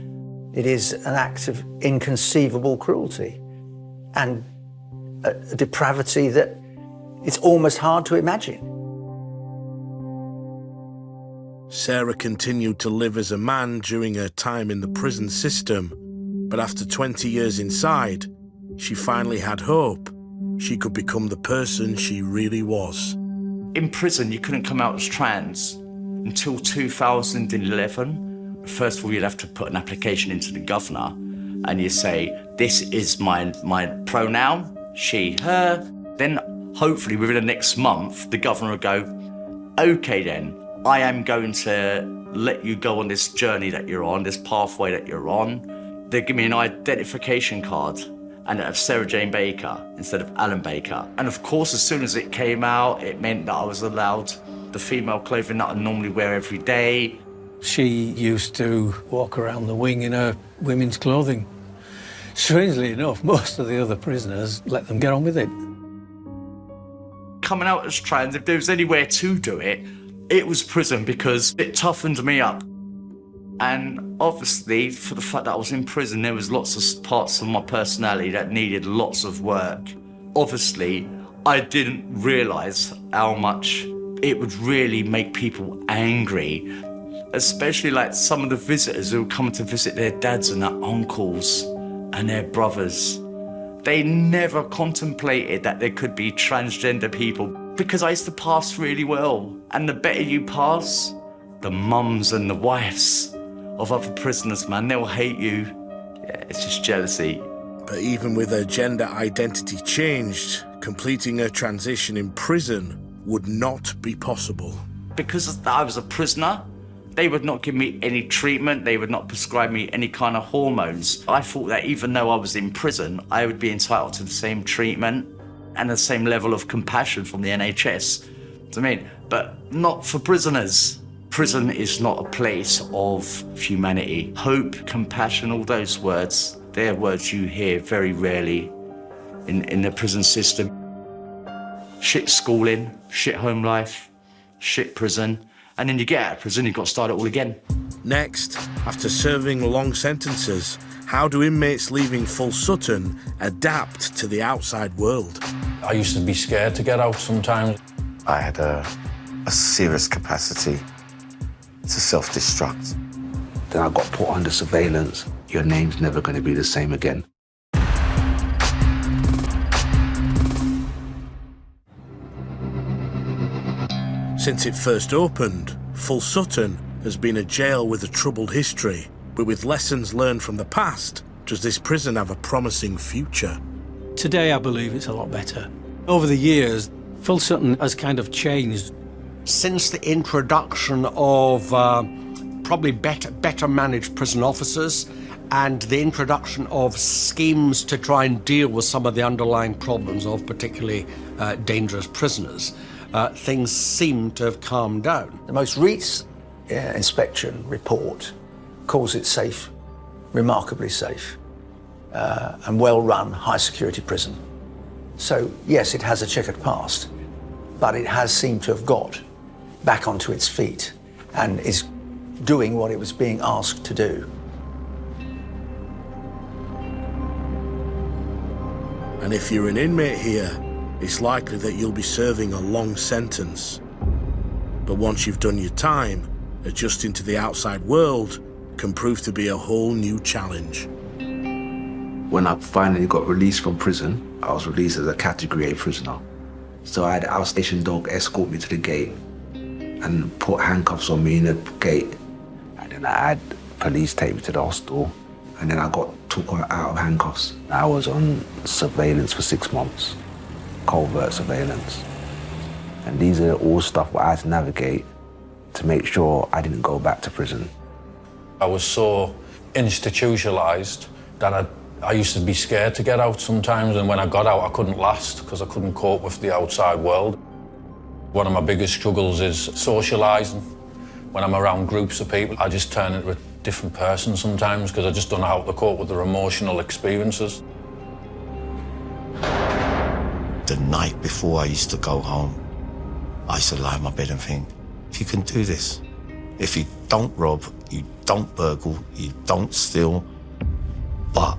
It is an act of inconceivable cruelty and a depravity that it's almost hard to imagine. Sarah continued to live as a man during her time in the prison system, but after 20 years inside, she finally had hope. She could become the person she really was. In prison, you couldn't come out as trans until 2011. First of all, you'd have to put an application into the governor and you say, this is my pronoun, she, her. Then hopefully within the next month, the governor will go, okay then, I am going to let you go on this journey that you're on, this pathway that you're on. They give me an identification card and it had Sarah Jane Baker instead of Alan Baker. And of course, as soon as it came out, it meant that I was allowed the female clothing that I normally wear every day. She used to walk around the wing in her women's clothing. Strangely enough, most of the other prisoners let them get on with it. Coming out as trans, if there was anywhere to do it, it was prison because it toughened me up. And obviously, for the fact that I was in prison, there was lots of parts of my personality that needed lots of work. Obviously, I didn't realise how much it would really make people angry, especially like some of the visitors who would come to visit their dads and their uncles and their brothers. They never contemplated that there could be transgender people because I used to pass really well. And the better you pass, the mums and the wives of other prisoners, man, they'll hate you. Yeah, it's just jealousy. But even with her gender identity changed, completing her transition in prison would not be possible. Because I was a prisoner, they would not give me any treatment, they would not prescribe me any kind of hormones. I thought that even though I was in prison, I would be entitled to the same treatment and the same level of compassion from the NHS. I mean, but not for prisoners. Prison is not a place of humanity. Hope, compassion, all those words, they're words you hear very rarely in the prison system. Shit schooling, shit home life, shit prison, and then you get out of prison, you've got to start it all again. Next, after serving long sentences, how do inmates leaving Full Sutton adapt to the outside world? I used to be scared to get out sometimes. I had a serious capacity to self-destruct. Then I got put under surveillance. Your name's never going to be the same again. Since it first opened, Full Sutton has been a jail with a troubled history, but with lessons learned from the past, does this prison have a promising future? Today, I believe it's a lot better. Over the years, Full Sutton has kind of changed. Since the introduction of probably better managed prison officers and the introduction of schemes to try and deal with some of the underlying problems of particularly dangerous prisoners, things seem to have calmed down. The most recent inspection report calls it safe, remarkably safe, and well-run, high-security prison. So, yes, it has a checkered past, but it has seemed to have got back onto its feet and is doing what it was being asked to do. And if you're an inmate here, it's likely that you'll be serving a long sentence. But once you've done your time, adjusting to the outside world can prove to be a whole new challenge. When I finally got released from prison, I was released as a Category A prisoner. So I had our station dog escort me to the gate and put handcuffs on me in the gate. And then I had police take me to the hostel, and then I got took out of handcuffs. I was on surveillance for 6 months, covert surveillance. And these are all stuff that I had to navigate to make sure I didn't go back to prison. I was so institutionalised that I used to be scared to get out sometimes, and when I got out I couldn't last because I couldn't cope with the outside world. One of my biggest struggles is socialising. When I'm around groups of people, I just turn into a different person sometimes because I just don't know how to cope with their emotional experiences. The night before I used to go home, I used to lie in my bed and think, if you can do this, if you don't rob, you don't burgle, you don't steal, but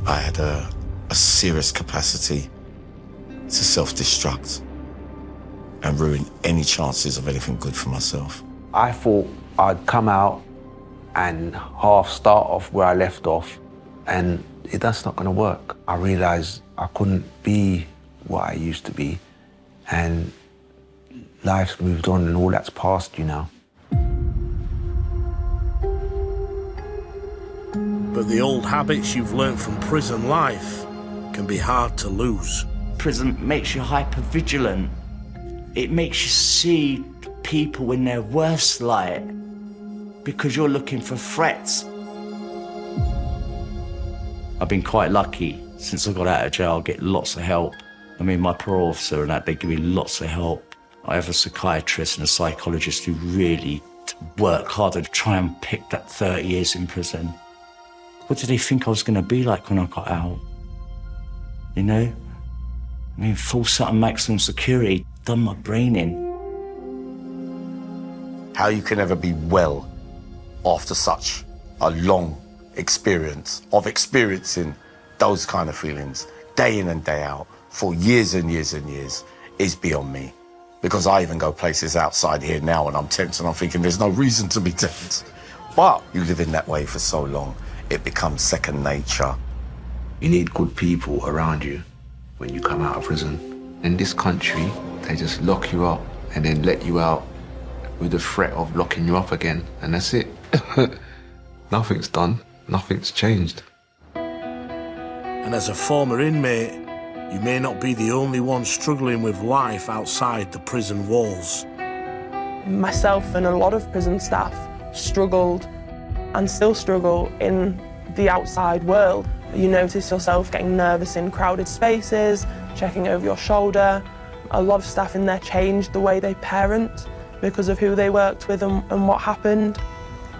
I had a serious capacity to self-destruct and ruin any chances of anything good for myself. I thought I'd come out and half start off where I left off, and that's not going to work. I realised I couldn't be what I used to be, and life's moved on and all that's past you now. But the old habits you've learned from prison life can be hard to lose. Prison makes you hyper-vigilant. It makes you see people in their worst light because you're looking for threats. I've been quite lucky since I got out of jail. I get lots of help. I mean, my parole officer and that, they give me lots of help. I have a psychiatrist and a psychologist who really work harder to try and pick that 30 years in prison. What did they think I was going to be like when I got out? You know? I mean, full Sutton maximum security, done my brain in. How you can ever be well after such a long experience of experiencing those kind of feelings day in and day out for years and years and years is beyond me. Because I even go places outside here now and I'm tense and I'm thinking there's no reason to be tense. But you live in that way for so long, it becomes second nature. You need good people around you when you come out of prison. In this country, they just lock you up and then let you out with the threat of locking you up again, and that's it. Nothing's done, nothing's changed. And as a former inmate, you may not be the only one struggling with life outside the prison walls. Myself and a lot of prison staff struggled and still struggle in the outside world. You notice yourself getting nervous in crowded spaces, checking over your shoulder. A lot of staff in there changed the way they parent because of who they worked with and what happened.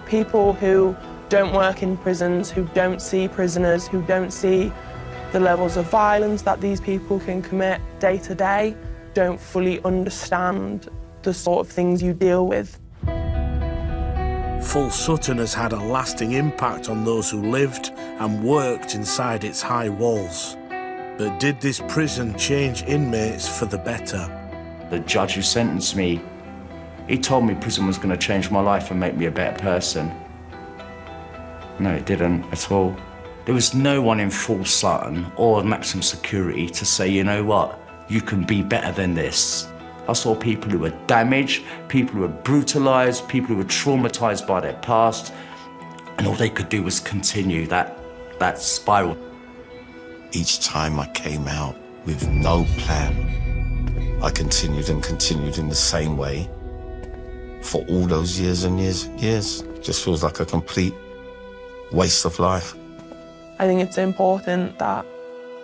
People who don't work in prisons, who don't see prisoners, who don't see the levels of violence that these people can commit day to day, don't fully understand the sort of things you deal with. Full Sutton has had a lasting impact on those who lived and worked inside its high walls. But did this prison change inmates for the better? The judge who sentenced me, he told me prison was going to change my life and make me a better person. No, it didn't at all. There was no one in Full Sutton or maximum security to say, you know what, you can be better than this. I saw people who were damaged, people who were brutalised, people who were traumatised by their past, and all they could do was continue that spiral. Each time I came out with no plan, I continued and continued in the same way for all those years and years and years. Just feels like a complete waste of life. I think it's important that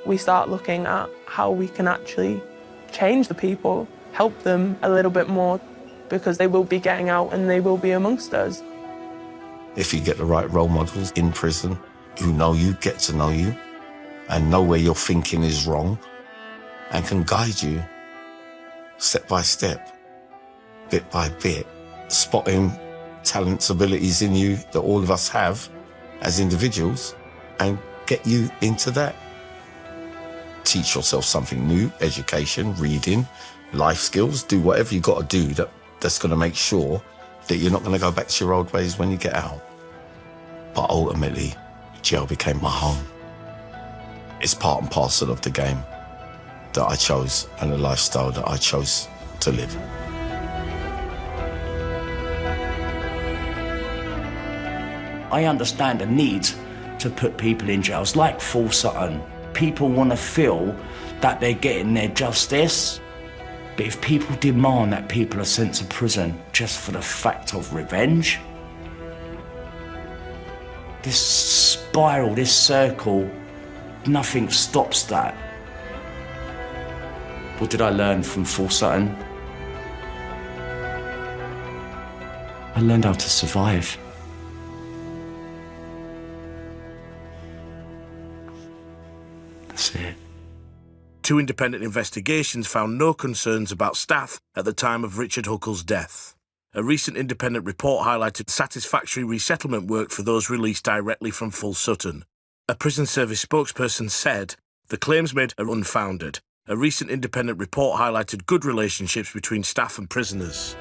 we start looking at how we can actually change the people, help them a little bit more, because they will be getting out and they will be amongst us. If you get the right role models in prison who know you, get to know you, and know where your thinking is wrong, and can guide you step by step, bit by bit, spotting talents, abilities in you that all of us have as individuals, and get you into that. Teach yourself something new, education, reading, life skills, do whatever you got to do that's going to make sure that you're not going to go back to your old ways when you get out. But ultimately, jail became my home. It's part and parcel of the game that I chose and the lifestyle that I chose to live. I understand the need to put people in jails like Full Sutton. People want to feel that they're getting their justice. But if people demand that people are sent to prison just for the fact of revenge, this spiral, this circle, nothing stops that. What did I learn from Full Sutton? I learned how to survive. That's it. 2 independent investigations found no concerns about staff at the time of Richard Huckle's death. A recent independent report highlighted satisfactory resettlement work for those released directly from Full Sutton. A prison service spokesperson said, "The claims made are unfounded. A recent independent report highlighted good relationships between staff and prisoners."